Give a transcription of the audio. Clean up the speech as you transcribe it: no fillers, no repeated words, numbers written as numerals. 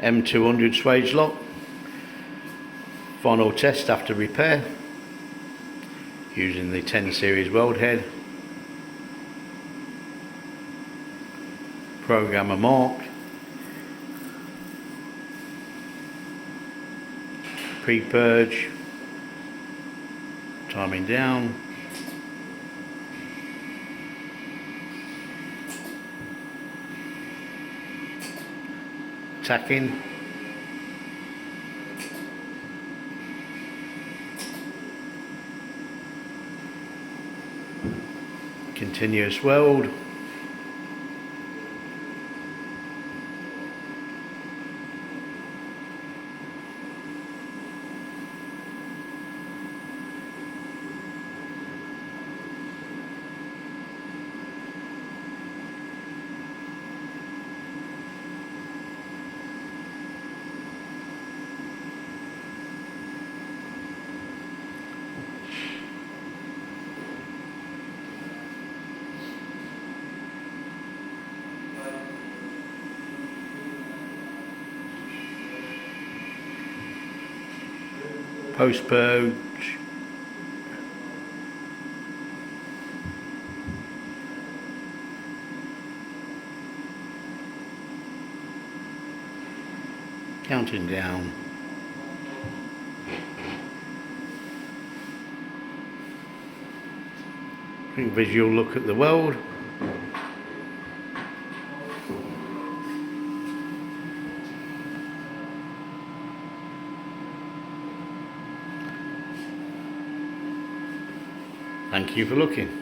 M200 swage lock. Final test after repair using the 10 series weld head. Programmer mark. Pre-purge. Timing down. Tacking. Continuous weld. Post-purge. Counting down. Quick visual look at the weld. Thank you for looking.